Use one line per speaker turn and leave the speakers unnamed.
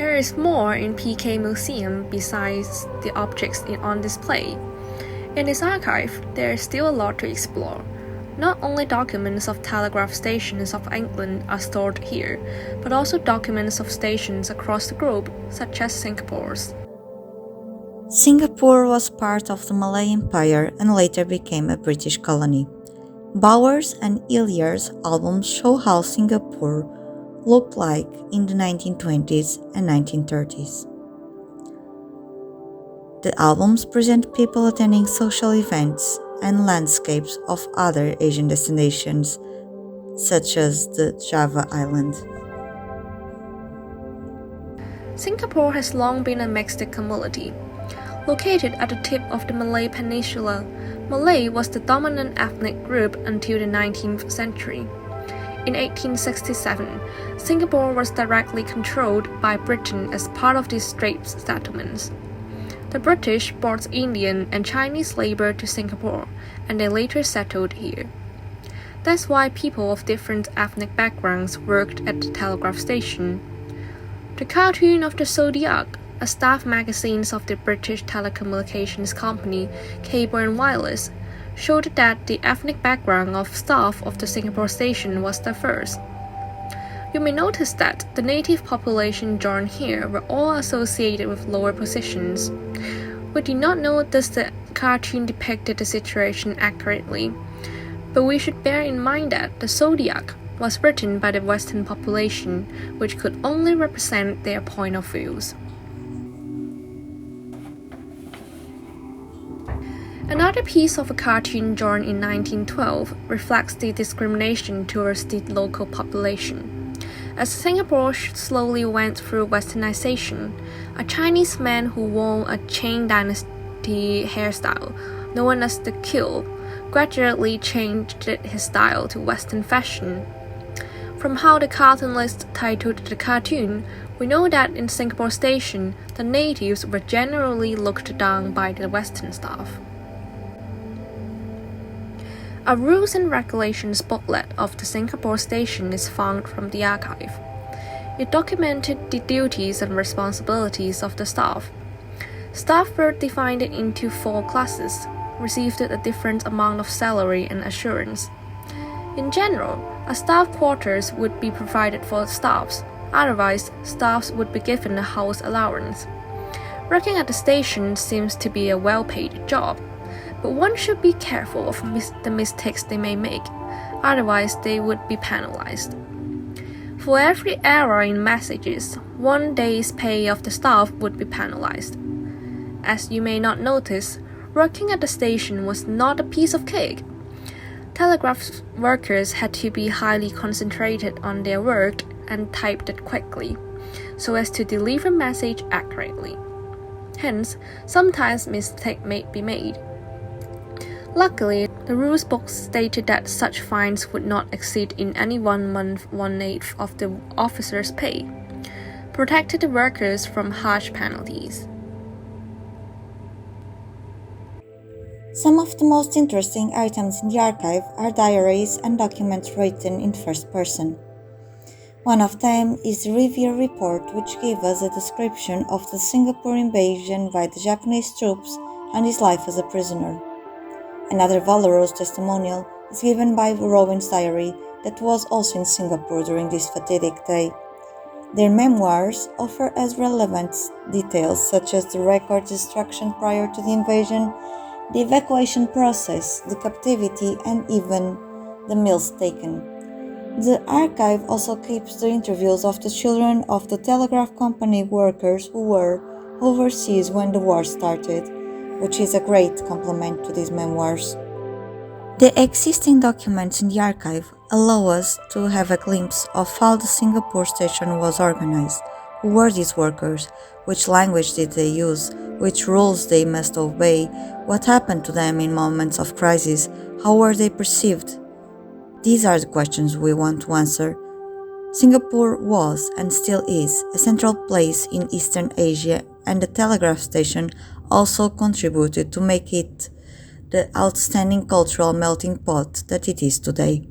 There is more in PK Museum besides the objects on display. In this archive, there is still a lot to explore. Not only documents of telegraph stations of England are stored here, but also documents of stations across the globe, such as Singapore's.
Singapore was part of the Malay Empire and later became a British colony. Bowers and Hilliard's albums show how Singapore looked like in the 1920s and 1930s. The albums present people attending social events and landscapes of other Asian destinations, such as the Java Island.
Singapore has long been a mixed community. Located at the tip of the Malay Peninsula, Malay was the dominant ethnic group until the 19th century. In 1867, Singapore was directly controlled by Britain as part of the Straits settlements. The British brought Indian and Chinese labor to Singapore, and they later settled here. That's why people of different ethnic backgrounds worked at the telegraph station. The cartoon of the Zodiac, a staff magazine of the British telecommunications company Cable and Wireless, showed that the ethnic background of staff of the Singapore station was diverse. You may notice that the native population drawn here were all associated with lower positions. We do not know that the cartoon depicted the situation accurately, but we should bear in mind that the Zodiac was written by the Western population, which could only represent their point of views. Another piece of a cartoon drawn in 1912 reflects the discrimination towards the local population. As Singapore slowly went through westernization, a Chinese man who wore a Qing dynasty hairstyle, known as the queue, gradually changed his style to Western fashion. From how the cartoonist titled the cartoon, we know that in Singapore Station, the natives were generally looked down by the Western staff. A rules and regulations booklet of the Singapore Station is found from the archive. It documented the duties and responsibilities of the staff. Staff were divided into 4 classes, received a different amount of salary and assurance. In general, a staff quarters would be provided for staffs, otherwise staffs would be given a house allowance. Working at the station seems to be a well-paid job, but one should be careful of the mistakes they may make, otherwise they would be penalized. For every error in messages, 1 day's pay of the staff would be penalized. As you may not notice, working at the station was not a piece of cake. Telegraph workers had to be highly concentrated on their work and typed it quickly, so as to deliver message accurately. Hence, sometimes mistakes may be made. Luckily, the rules book stated that such fines would not exceed in any 1 month 1/8 of the officer's pay, protected the workers from harsh penalties.
Some of the most interesting items in the archive are diaries and documents written in first person. One of them is the Revere Report, which gave us a description of the Singapore invasion by the Japanese troops and his life as a prisoner. Another valorous testimonial is given by Rowan's diary that was also in Singapore during this fatidic day. Their memoirs offer us relevant details such as the record destruction prior to the invasion, the evacuation process, the captivity, and even the meals taken. The archive also keeps the interviews of the children of the telegraph company workers who were overseas when the war started, which is a great complement to these memoirs. The existing documents in the archive allow us to have a glimpse of how the Singapore station was organized, who were these workers, which language did they use, which rules they must obey, what happened to them in moments of crisis, how were they perceived. These are the questions we want to answer. Singapore was and still is a central place in Eastern Asia, and the telegraph station also contributed to make it the outstanding cultural melting pot that it is today.